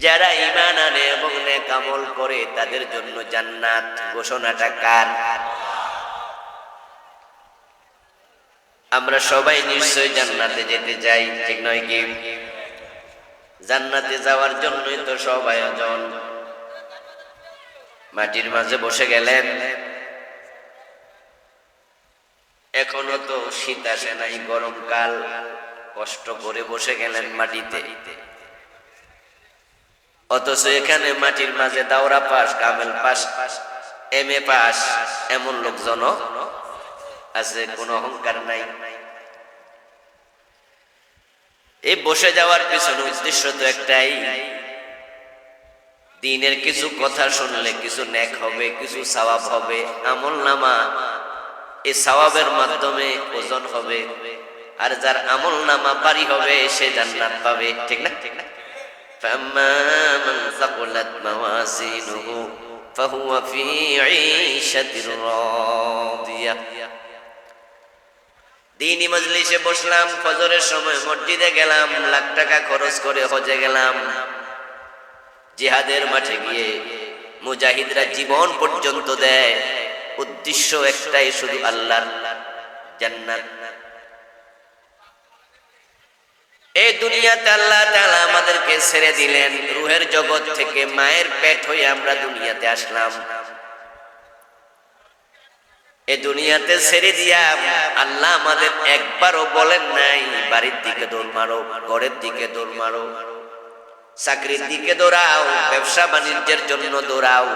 যারা ঈমান আনে এবং নেক আমল করে তাদের জন্য জান্নাত। ঘোষণাটা কার? আমরা সবাই নিশ্চয় জান্নাতে যেতে চাই, ঠিক নয় কি? জান্নাতে যাওয়ার জন্যই তো সব আয়োজন। মাটির মাঝে বসে গেলেন, এখনো তো শীত আসে নাই, গরমকাল, কষ্ট করে বসে গেলেন মাটিতে। অথচ এখানে মাটির মাঝে দাওরা পাস, কামেল পাস, MA পাস এমন লোকজন আছে, কোনো অহংকার নাই। এই বসে যাওয়ার পিছনে উদ্দেশ্য তো একটাই, দ্বীনের কিছু কথা শুনলে কিছু নেক হবে, কিছু সওয়াব হবে, আমল নামা এই সওয়াবের মাধ্যমে ওজন হবে, আর যার আমল নামা ভারী হবে সে জান্নাত পাবে, ঠিক না? فَأَمَّا مَنْ ثَقُلَتْ مَوَازِينُهُ فَهُوَ فِي عِيشَةٍ رَاضِيَةٍ। দ্বীনি মজলিসে বসলাম, ফজরের সময় মসজিদে গেলাম, লাখ টাকা খরচ করে হজে গেলাম, জিহাদের মাঠে গিয়ে মুজাহিদরা জীবন পর্যন্ত দেয়, উদ্দেশ্য একটাই, শুধু আল্লাহর জান্নাত। এই দুনিয়াতে আল্লাহ তাআলা আমাদেরকে ছেড়ে দিলেন, রূহের জগৎ থেকে মায়ের পেট হয়ে আমরা দুনিয়াতে আসলাম। এই দুনিয়াতে ছেড়ে দিয়া আল্লাহ আমাদের একবারও বলেন নাই বাড়ির দিকে দৌড় মারো, ঘরের দিকে দৌড় মারো, চাকরির দিকে দৌড়াও, ব্যবসা বাণিজ্যের জন্য দৌড়াও।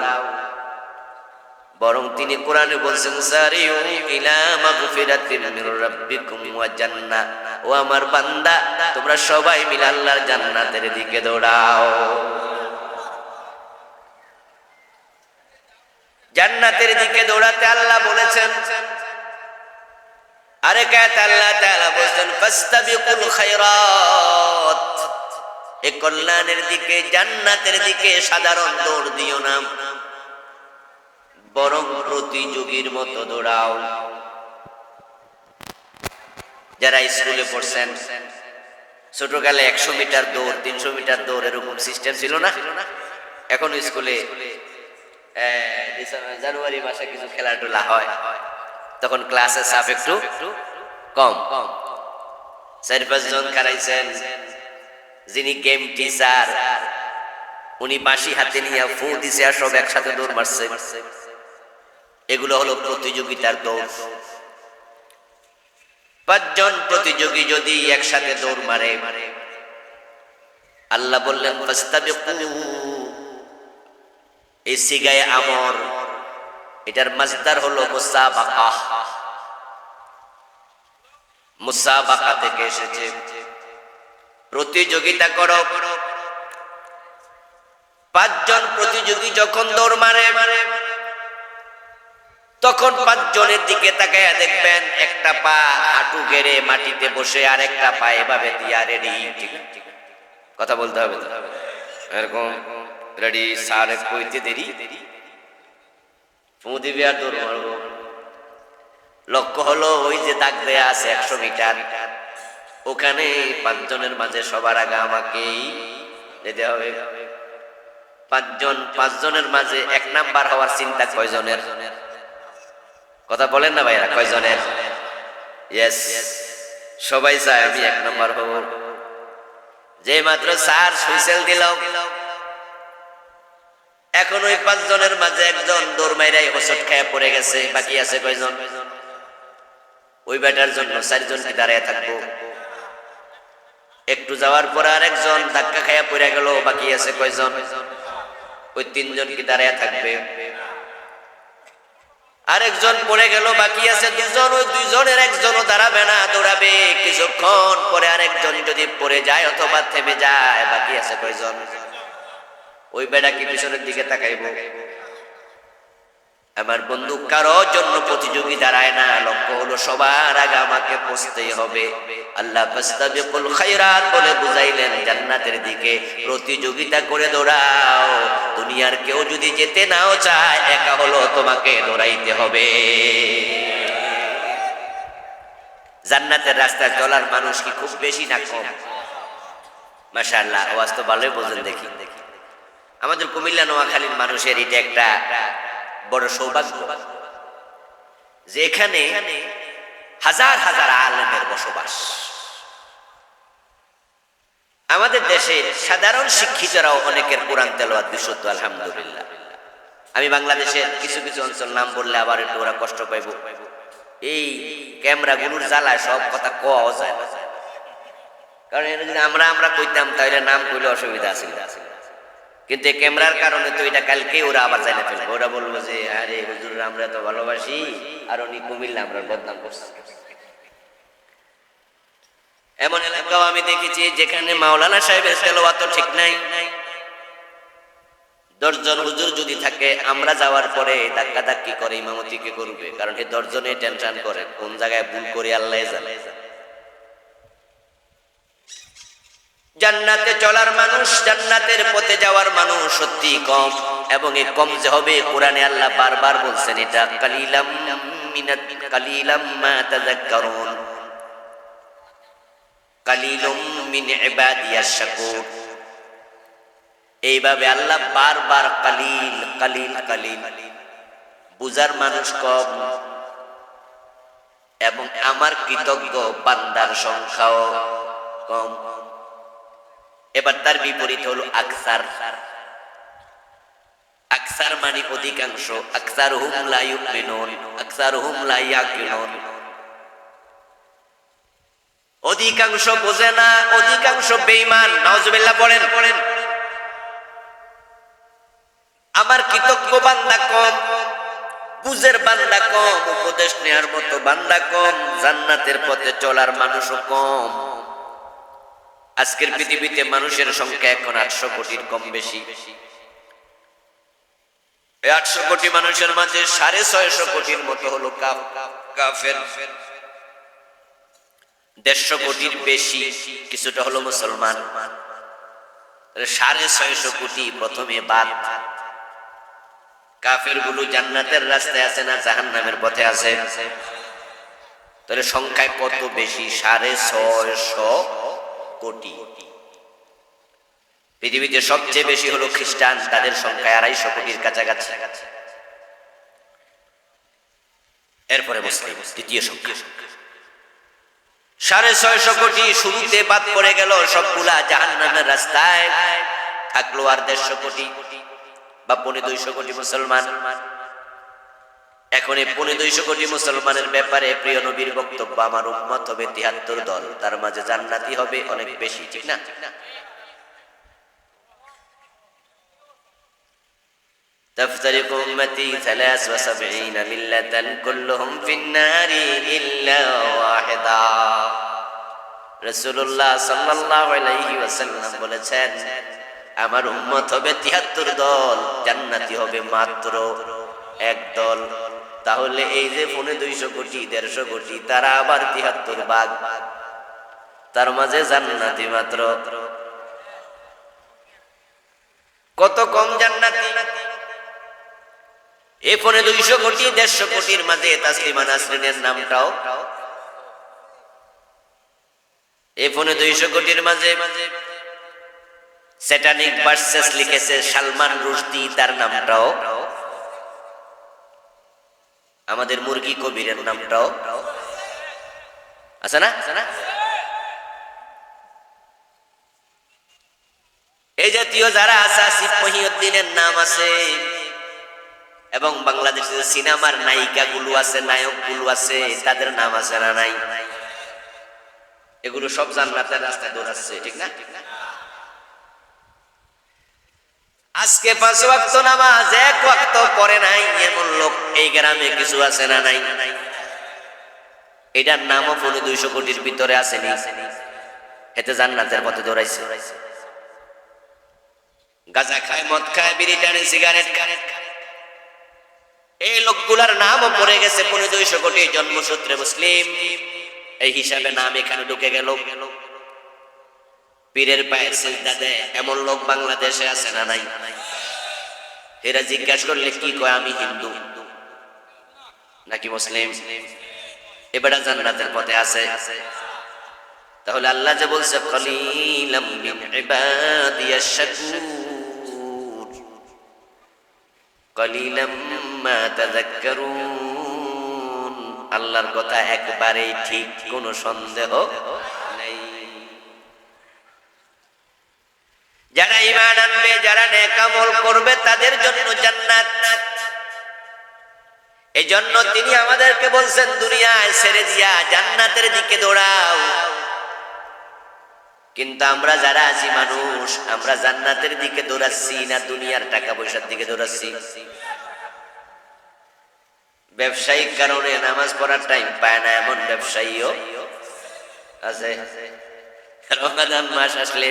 বরং তিনি কোরআনে বলছেন, সারিউ ইলা মাগফিরাতিন মির রাব্বিকুম ওয়া জান্নাহ। ও আমার বান্দা, তোমরা সবাই মিলে আল্লাহর জান্নাতের দিকে দৌড়াও। জান্নাতের দিকে দৌড়াতে আল্লাহ বলেছেন। আরেক আয়াতে আল্লাহ তাআলা বলেছেন, ফাস্তাবিকুল খায়রাত। এই কল্যাণের দিকে, জান্নাতের দিকে সাধারণ দৌড় দিও না, বরং প্রতিযোগীর মতো দৌড়াও। যারা স্কুলে পড়ছেন, ছোটকালে 100 মিটার দৌড়, 300 মিটার দৌড় এরকম সিস্টেম ছিল না? এখন স্কুলে জানুয়ারি মাসে কিছু খেলাধুলা হয়, তখন ক্লাসের চাপ একটু কম। 4-5 জন খারাইছেন, যিনি গেম টিচার উনি বাঁশি হাতে নিয়ে ফু দিছে, আর সব একসাথে দৌড় মারছে। এগুলো হলো প্রতিযোগিতার দৌড়। 5 জন প্রতিযোগী যদি একসাথে দৌড় মারে, আল্লাহ বললেন ফাস্তাবিকু, এই সিগায়ে আমর, এটার মাসদার হলো মুসাবাকা। মুসাবাকা থেকে এসেছে, প্রতিযোগিতা করো। 5 জন প্রতিযোগী যখন দৌড় মারে, তখন 5 জনের দিকে তাকায়া দেখবেন একটা পা হাঁটু গেড়ে মাটিতে বসে, আর একটা পা এভাবে দিয়া রেডি। কথা বলতে হবে তো, এরকম রেডি, স্যার কইতে দেরি, ফু দিবি আর দৌড় মারবো। লক্ষ্য হলো ওই যে দাগ দেয়া আছে 100 মিটার, ওখানে 5 জনের মাঝে সবার আগে আমাকেই যেতে হবে। 5 জনের মাঝে 1 নাম্বার হওয়ার চিন্তা কয়জনের? কথা বলেন না ভাইরা, কয়জনের? ইয়েস, সবাই চায় আমি 1 নাম্বার হব। যে মাত্র স্যার হুইসেল দিল, এখন ওই 5 জনের মাঝে একজন দৌড় মাইরাই হোঁচট খেয়ে পড়ে গেছে। বাকি আছে কয়জন? ওই ব্যাটার জন্য 4 জন কি দাঁড়ায় থাকবো? একটু যাওয়ার পর আরেকজন ধাক্কা খেয়ে পড়ে গেল, বাকি আছে কয়জন? ওই 3 জন কি দাঁড়ায় থাকবে? আরেকজন পড়ে গেল, বাকি আছে 2 জন। ওই 2 জনের একজনও দাঁড়াবে না, দৌড়াবে। কিছুক্ষণ পরে আরেকজন যদি পড়ে যায় অথবা থেমে যায়, বাকি আছে কয়জন? ওই বেটা কি পিছনের দিকে তাকাইব? আমার বন্ধু, কারো জন্য প্রতিযোগী দাঁড়ায় না, লক্ষ্য হলো সবার আগে আমাকে পৌঁছতেই হবে। আল্লাহ ফাস্তাবিকুল খায়রাত বলে বুঝাইলেন জান্নাতের দিকে প্রতিযোগিতা করে দৌড়াও। দুনিয়ার কেউ যদি যেতে নাও চায়, একা হলো তোমাকে দৌড়াইতে হবে। জান্নাতের রাস্তায় চলার মানুষ কি খুব বেশি না কম? মাশাআল্লাহ, আওয়াজ তো ভালোই বোঝেন দেখি। আমাদের কুমিল্লা নোয়াখালীর মানুষের এটা একটা বড় সৌভাগ্য, যেখানে হাজার হাজার আলেমের বসবাস। আমাদের দেশের সাধারণ শিক্ষিতরাও অনেকের কোরআন তেলাওয়াত বিশুদ্ধ, আলহামদুলিল্লাহ। আমি বাংলাদেশের কিছু কিছু অঞ্চল নাম বললে আবার একটু ওরা কষ্ট পাইব, এই ক্যামেরা গুলোর জ্বালায় সব কথা কোয়াও যায় না। কারণ যদি আমরা কইতাম তাহলে নাম কইলে অসুবিধা আছে, কিন্তু এই ক্যামেরার কারণে তো এটা কালকে ওরা আবার জানা ফেলবে। ওরা বলবো যে আরে হুজুর আমরা তো ভালোবাসি, আর উনি কুমিল্লা আমরা বদনাম করছি। এমন এলাকাও আমি দেখেছি যেখানে মাওলানা সাহেবের তেলাওয়াত ঠিক নাই, 10 জন হুজুর যদি থাকে, আমরা যাওয়ার পরে ধাক্কা ধাক্কি করে ইমামতি কে করবে, কারণ এই 10 জনে টেনশন করে কোন জায়গায় ভুল করে আল্লাহ জানে। জান্নাতে চলার মানুষ, জান্নাতের পথে যাওয়ার মানুষ সত্যি কম, এবং এই কম যে হবে কোরআনে আল্লাহ বারবার বলছেন এটা কালিলাম মা তাযাক্কারুন কালিলুম মিন ইবাদিয়াশ শাকুর। এইভাবে আল্লাহ বারবার কালিল কালিল কালিল, বুঝার মানুষ কম এবং আমার কৃতজ্ঞ বান্দার সংখ্যাও কম। এবার তার বিপরীত হলো আকসার। আকসার মানে অধিকাংশ, আকসারুহুম লা ইউমিনুন, আকসারুহুম লা ইয়াকিলুন। অধিকাংশ বোঝে না, অধিকাংশ বেঈমান। নাউজুবিল্লাহ পড়েন। আমার কৃতজ্ঞ বান্দা কম, বুঝের বান্দা কম, উপদেশ নেওয়ার মতো বান্দা কম, জান্নাতের পথে চলার মানুষও কম। আজকের পৃথিবীতে মানুষের সংখ্যা এখন 800 কোটির কম বেশি। এই 800 কোটি মানুষের মাঝে 650 কোটির মতো হলো কাফের, 150 কোটির বেশি কিছুটা হলো মুসলমান। 650 কোটি প্রথমে বাদ। কাফের গুলো জান্নাতের রাস্তায় আছে না জাহান্নামের পথে আছে? তাহলে সংখ্যায় কত বেশি? 650 কোটি। পৃথিবীতে সবচেয়ে বেশি হলো খ্রিস্টান, তাদের সংখ্যা 250 কোটির কাছাকাছি। এরপরে মুসলিম দ্বিতীয় সংখ্যা। 650 কোটি শুরুতে বাদ পড়ে গেল, সবগুলা জাহান্নামের রাস্তায় থাকলো। আর 150 কোটি বা 250 কোটি মুসলমান। এখন এই 250 কোটি মুসলমানের ব্যাপারে প্রিয় নবীর বক্তব্য, আমার উম্মত হবে 73 দল, তার মাঝে জান্নাতি হবে অনেক বেশি, ঠিক না? تفترق أمتي 73 ملة كلهم في النار إلا واحدا। রাসূলুল্লাহ সাল্লাল্লাহু আলাইহি ওয়াসাল্লাম বলেছেন, আমার উম্মত হবে 73 দল, জান্নাতি হবে মাত্র এক দল। তাহলে এই যে 250 কোটি 150 কোটি, তারা আবার 73 ভাগ, তার মাঝে জান্নাতি মাত্র কত কম জান্নাতি। এই 250 কোটি 150 কোটির মাঝে তাসলিমা নাসরিনের নামটাও, এই 250 কোটির মাঝে স্যাটানিক ভার্সেস লিখেছে সালমান রুশদি, তার নামটাও, আমাদের মুরগি কবিরের নামটাও আছে না? এই জাতীয় যারা আছে, আসিফ মহিউদ্দিনের নাম আছে, এবং বাংলাদেশের সিনেমার নায়িকা গুলো আছে, নায়ক গুলো আছে, তাদের নাম আছে না নাই? এগুলো সব জান্নাতের রাস্তায় দৌড়াচ্ছে, ঠিক না? আজকে 5 ওয়াক্ত নামাজ 1 ওয়াক্ত পড়ে নাই এমন লোক এই গ্রামে কিছু আছে না নাই? এটার নামও 250 কোটির ভিতরে আসেনি, এতে জান্নাতের পথে দৌড়াইছে। গাঁজা খায়, মদ খায়, বিড়ি টানে, সিগারেট খায়, এই লোকগুলার নামও পড়ে গেছে 250 কোটি। জন্মসূত্রে মুসলিম, এই হিসাবে নাম এখানে ঢুকে গেল। পীরের পায়ের সিজদা দেয় এমন লোক বাংলাদেশে আছে না নাই? এরা জিজ্ঞাসা করলে কি কয়, আমি হিন্দু নাকি মুসলিম। এবারে জান্নাতের পথে আছে। তাহলে আল্লাহ যে বলছে কালিলাম মিন ইবাদিয়াশ শাকুর, কলিলাম মা তাযাক্কারুন, আল্লাহর কথা একবারেই ঠিক, কোনো সন্দেহ নাই। যারা ঈমান আনবে, যারা নেক আমল করবে, তাদের জন্য জান্নাত। এই জন্য তিনি আমাদেরকে বলছেন, দুনিয়ায় ছেড়ে দিয়া জান্নাতের দিকে দৌড়াও। কিন্তু আমরা যারা আছি মানুষ, আমরা জান্নাতের দিকে দৌড়াচ্ছি না দুনিয়ার টাকা পয়সার দিকে দৌড়াচ্ছি? ব্যবসায়িক কারণে নামাজ পড়ার টাইম পায় না এমন ব্যবসায়ীও আছে। রমাদান মাস আসলে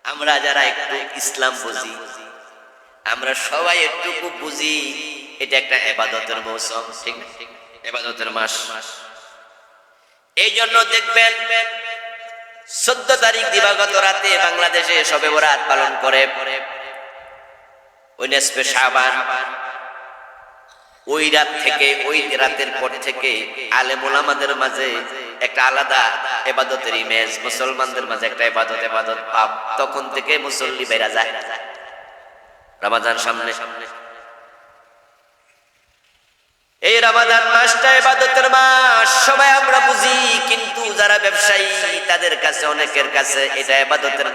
আমরা যারা একটু ইসলাম বুঝি, আমরা সবাই একটুকু বুঝি এটা একটা ইবাদতের মৌসুম, ঠিক না? ইবাদতের মাস। এই জন্য দেখবেন 14 তারিখ দিবাগত রাতে বাংলাদেশে শবে বরাত পালন করে, ওই নিসফে শাবান, ওই রাত থেকে, ওই রাতের পর থেকে আলেম ওলামাদের মাঝে একটা আলাদা ইবাদতের ইমেজ, মুসলমানদের মাঝে একটা ইবাদত ভাব। তখন থেকে মুসল্লি বেড়া যায়। রমাদান সামনে, এই রমাদান মাসটা ইবাদতের মাস, সবাই আমরা বুঝি। কিন্তু যারা ব্যবসায়ী, তাদের কাছে, অনেকের কাছে এটা ইবাদতের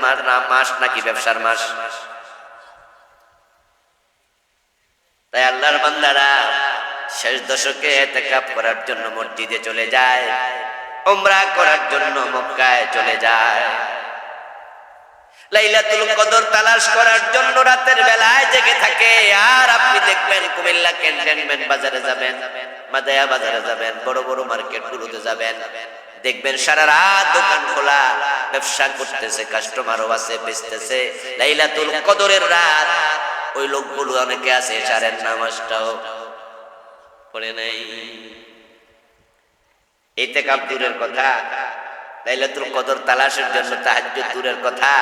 মাস নাকি ব্যবসার মাস। তাই আল্লাহর বান্দারা শেষ দশকে ইতিকাফ করার জন্য মসজিদে চলে যায়, উমরা করার জন্য মক্কায় চলে যায়, লাইলাতুল কদর তালাশ করার জন্য রাতের বেলায় জেগে থাকে। আর আপনি দেখবেন কুমিল্লা ক্যান্টনমেন্ট বাজারে যাবেন, মাদায়া বাজারে যাবেন, বড় বড় মার্কেটগুলোতে যাবেন, দেখবেন সারা রাত দোকান খোলা, ব্যবসা করতেছে, কাস্টমারও আছে, বেচতেছে। লাইলাতুল কদরের রাত, ওই লোকগুলো অনেকে আছে এশারের নামাজটাও পড়ে নাই। ইতিকাফ দূরের কথা, লাইলাতুল কদর তালাশের জন্য তাহাজ্জুদ দূরের কথা,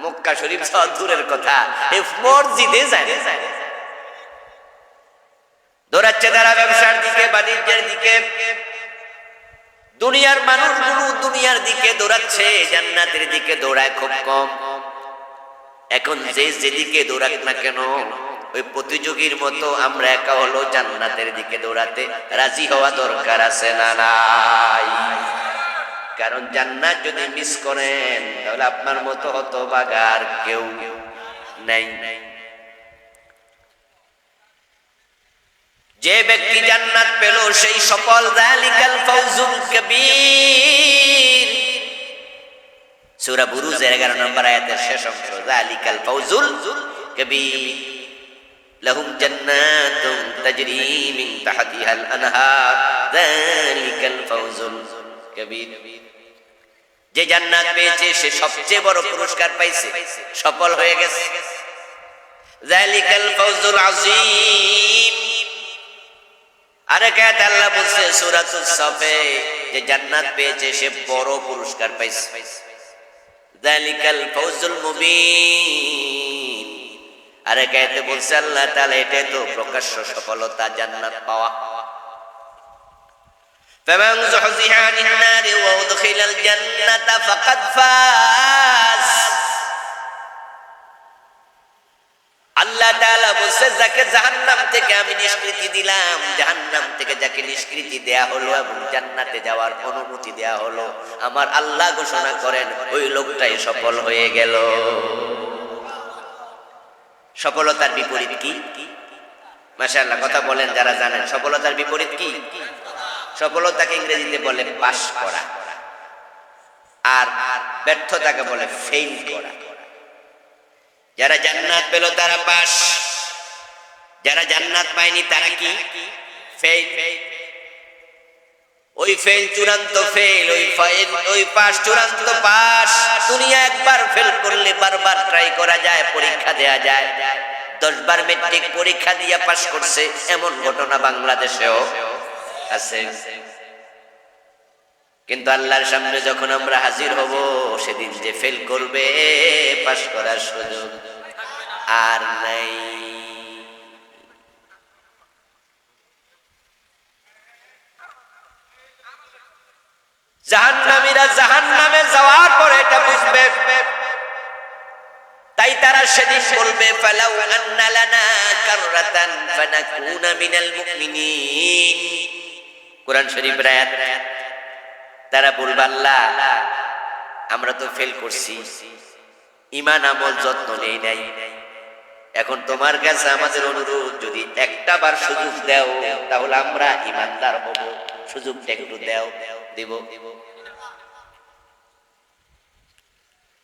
মক্কা শরীফ যাওয়া দূরের কথা, এই মসজিদে যায় দৌড়াচ্ছে তারা ব্যবসার দিকে, বাণিজ্যের দিকে। দুনিয়ার মানুষগুলো দুনিয়ার দিকে দৌড়াচ্ছে, জান্নাতের দিকে দৌড়ায় খুব কম। এখন যে যেদিকে দৌড়াক না কেন, ওই প্রতিযোগীর মতো আমরা একা হলো জান্নাতের দিকে দৌড়াতে রাজি হওয়া দরকার আছে না নাই? কারণ জান্নাত যদি মিস করেন, তাহলে আপনার মতো হতভাগার কেউ নাই। যে ব্যক্তি জান্নাত পেল সেই সফল, যালিকাল ফাউজুল কবীর। সূরা বুরুজের 11 নম্বর আয়াতের শেষ অংশ, যালিকাল ফাউজুল কবীর, লাহুম জান্নাতুন তাজরি মিন তাহতিহাল আনহার, যালিকাল ফাউজুল কবীর। যে জান্নাত পেয়েছে সে সবচেয়ে বড় পুরস্কার পাইছে, সফল হয়ে গেছে। যালিকাল ফাউজুল আযীম। আরেক আয়াতে আল্লাহ বলছে সূরাতুস সাফে, যে জান্নাত পেয়েছে সে বড় পুরস্কার পাইছে। যালিকাল ফাউজুল মুবিন। আরেক আয়াতে বলছে আল্লাহ তাআলা, এটাই তো প্রকাশ্য সফলতা, জান্নাত পাওয়া। فمن زحزح عن النار وأدخل الجنة فقد فاز। আল্লাহ তাআলা বলছে, যাকে জাহান্নাম থেকে আমি নিষ্কৃতি দিলাম, জাহান্নাম থেকে যাকে নিষ্কৃতি দেয়া হলো এবং জান্নাতে যাওয়ার অনুমতি দেয়া হলো, আমার আল্লাহ ঘোষণা করেন ওই লোকটাই সফল হয়ে গেল। সফলতার বিপরীত কি? মাশাআল্লাহ, কথা বলেন যারা জানেন। সফলতার বিপরীত কি? সফলতাকে ইংরেজিতে বলে পাস করা, আর ব্যর্থতাকে বলে ফেইল করা। যারা জান্নাত পেল তারা পাস, যারা জান্নাত পায়নি তারা কি? ফেইল। ওই ফেল চূড়ান্ত ফেল, ওই পাস চূড়ান্ত পাস। দুনিয়া একবার ফেল করলে বারবার ট্রাই করা যায়, পরীক্ষা দেয়া যায়। 10 বার মেট্রিক পরীক্ষা দিয়ে পাস করছে এমন ঘটনা বাংলাদেশেও আছে। কিন্তু আল্লাহর সামনে যখন আমরা হাজির হব, সেদিন যে ফেল করবে, পাস করার সুযোগ আর নাই। জাহান্নামীরা জাহান্নামে যাওয়ার পরে এটা বুঝবে, তাই তারা সেদিন বলবে ফালাউ আন্না লানা কাররাতান ফানাকুনা মিনাল মুমিনিন। কোরআন শরীফের আয়াত। তারা বলবে আল্লাহ আমরা তো ফেল করছি, ঈমান আমল যত্ন নেই নাই, এখন তোমার কাছে আমাদের অনুরোধ যদি একটা বার সুযোগ দাও তাহলে আমরা ঈমানদার হব, সুযোগটা একটু দাও। দিব।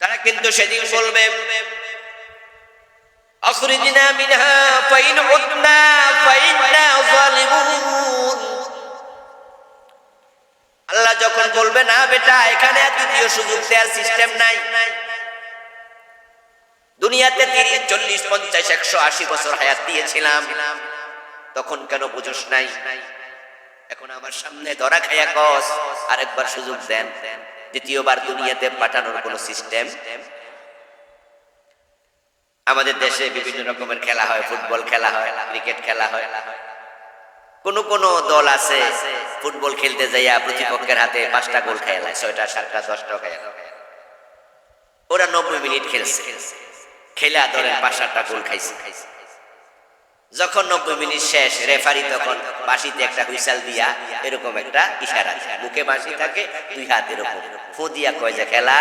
তারা কিন্তু সেদিন বলবে আখরিজনা মিনহা ফাইন উদনা ফাইন্না যালিমুন। আল্লাহ যখন বলবে না বেটা এখানে দ্বিতীয় সুযোগ দেওয়ার সিস্টেম নাই, দুনিয়াতে 30 40 50 180 বছর হায়াত দিয়েছিলাম, তখন কেন বুঝোস নাই? এখন আমার সামনে ধরা খায়া কস আরেকবার সুযোগ দেন। দ্বিতীয়বার দুনিয়াতে পাঠানোর কোন সিস্টেম। আমাদের দেশে বিভিন্ন রকমের খেলা হয়, ফুটবল খেলা হয়, ক্রিকেট খেলা হয়। কোন কোন দল আছে ফুটবল খেলতে যাইয়া প্রতিপক্ষের হাতে 5টা গোল খেলায়, 6টা 7টা 10টা খেলায়। ওরা 90 মিনিট খেলছে, খেলা ধরেন 5-7টা গোল খাইছে। যখন 90 মিনিট শেষ, রেফারি তখন বাঁশিতে একটা হুইসেল দিয়া এরকম একটা ইশারা দেয়, মুখে বাঁশি থাকে, 2 হাত এরকম ফু দিয়া কয় যে খেলা।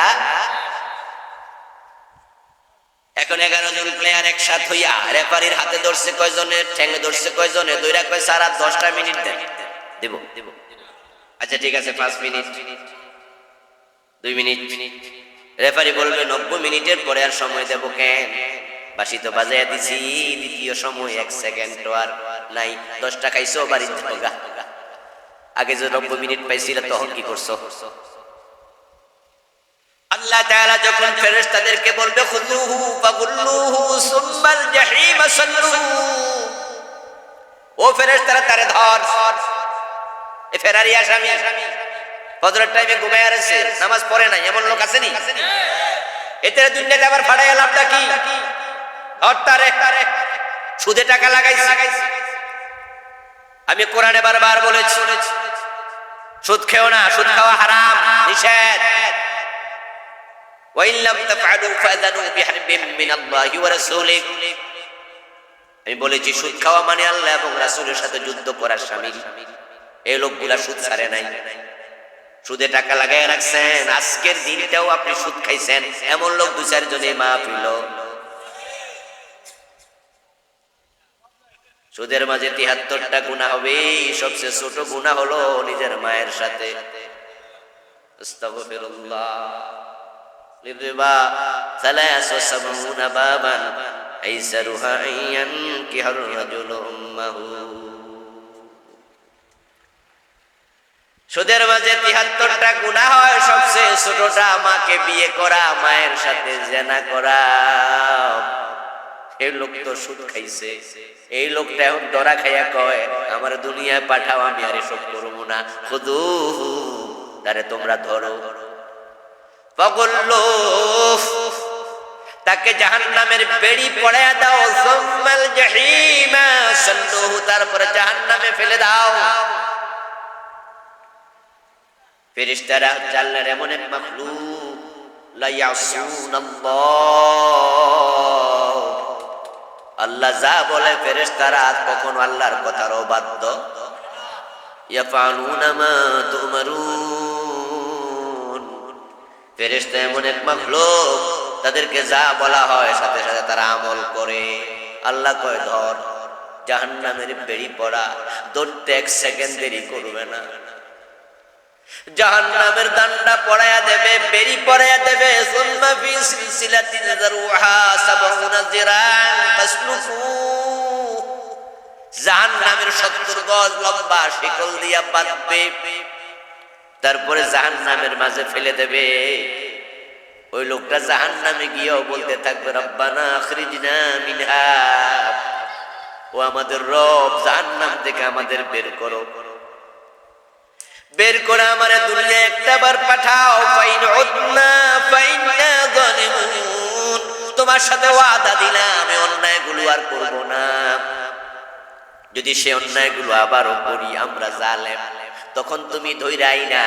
এখন 11 জন প্লেয়ার একসাথ হইয়া রেফারির হাতে ধরছে কয়জনে, ঠ্যাঙে ধরছে কয়জনে, দইরা কয় সারা 10টা মিনিট দেন। দেব। আচ্ছা ঠিক আছে 5 মিনিট, 2 মিনিট। রেফারি বলবে 90 মিনিটের পরে আর সময় দেব কেন? বাঁশি তো বাজাইয়া দিছি, দ্বিতীয় সময় 1 সেকেন্ড আর নাই, 10টা খাইছো বাড়ি যাওগা। আগে যে 90 মিনিট পাইছিল তখন কি করছো? আল্লাহ তাআলা যখন ফেরেশতাদেরকে বলবে খুযুহু ফাগুল্লুহু সুম্মাল জাহিম সাল্লু, ও ফেরেশতারা তারে ধর। এই ফেরারি আসামি ফজরের টাইমে ঘুমায় আছে, নামাজ পড়ে নাই, এমন লোক আছে নি? এতে দুনিয়াতে আবার ফাড়াইয়া লাভটা কি? ধর তারে, সুদে টাকা লাগাইছে। আমি কোরআনে বারবার বলেছি সুদ খেও না, সুদ খাওয়া হারাম, নিষেধ। ওয়াইন লাম তাফআলু ফাযানু বিহারবিন মিনাল্লাহি ওয়া রাসূলিহি। আমি বলেছি সুদ খাওয়া মানে আল্লাহ এবং রাসূলের সাথে যুদ্ধ করার শামিল। এই লোকগুলা সুদ ছাড়ে নাই, সুদে টাকা লাগায় রাখছেন, আজকের দিনটাও আপনি সুদ খাইছেন, এমন লোক 2-4 জনে মাহফিল। সুদের মাঝে 73টা গুনাহ হবে, সবচেয়ে ছোট গুনাহ হলো নিজের মায়ের সাথে। আস্তাগফিরুল্লাহ। লিরিবা 73 বাবান আইসারুহা আইয়ান কিহার রাজুলু উম্মাহু। সুদের মাঝে 73টা গুনাহ হয়, সবচেয়ে ছোটটা মাকে বিয়ে করা, মায়ের সাথে জিনা করা। এই লোক তো সুদ খাইছে, এই লোকটা এখন ধরা খাইয়া কয় আমার দুনিয়ায় পাঠাও, আমি আর এসব করবো না। খুযুহু, তারে তোমরা ধরো। ফাগুল্লু, তাকে জাহান্নামের বেড়ি পড়ায়া দাও। সুম্মাল জাহিমা সাল্লুহু, তারপরে জাহান্নামে ফেলে দাও। ফেরেশতারা আল্লাহর এমন এক মাখলুক, লা ইয়াসুনাল্লাহ, আল্লাহ যা বলে ফেরেশতারা কখনো আল্লাহর কথার অবাধ্য। ইয়াফআলুনা মা তুমারুন, ফেরেশতা এমন এক মাখলুক, তাদেরকে যা বলা হয় সাথে সাথে তারা আমল করে। আল্লাহ কয় ধর, জাহান্নামের বেড়ি পড়া, ধরতে 1 সেকেন্ড দেরি করবে না। জাহান্নামের দান্ডা পড়ায়া দেবে, বেরি পড়ায়া দেবে। সুম্মা ফি সিলসিলাতিন যারউহা 70 যিরান ফাসলুকু, জাহান্নামের 70 গজ লম্বা শিকল দিয়া বাঁধবে, তারপরে জাহান্নামের মাঝে ফেলে দেবে। ওই লোকটা জাহান্নামে গিয়েও বলতে থাকবে রব্বানা আখরিজনা মিনহা, ও আমাদের রব জাহান্নাম থেকে আমাদের বের করো, বের করে আমারে দুনিয়া একটা বার পাঠাও। ফাইন উদনা ফাইন্না যালিমুন, তোমার সাথে ওয়াদা দিলাম আমি অন্যায়গুলো আর করব না। যদি সে অন্যায়গুলো আবারও করি, আমরা জালেম, তখন তুমি ধৈরাই না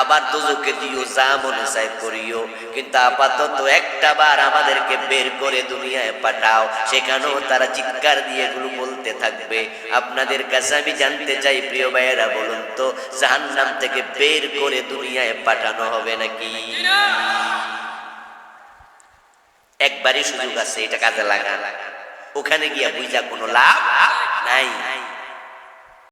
আবার দোজখে দিও, যা মনে চায় করিও, কিন্তু আপাতত একটা বার আমাদেরকে বের করে দুনিয়ায় পাঠাও। সেখানেও তারা চিৎকার দিয়ে এগুলো বলতে থাকবে। আপনাদের কাছে আমি জানতে চাই প্রিয় ভাইয়েরা, বলুন তো জাহান্নাম থেকে বের করে দুনিয়ায় পাঠানো হবে নাকি? একবারই সুযোগ আছে, এটা কাজে লাগা। ওখানে গিয়া বুঝা কোনো লাভ নাই।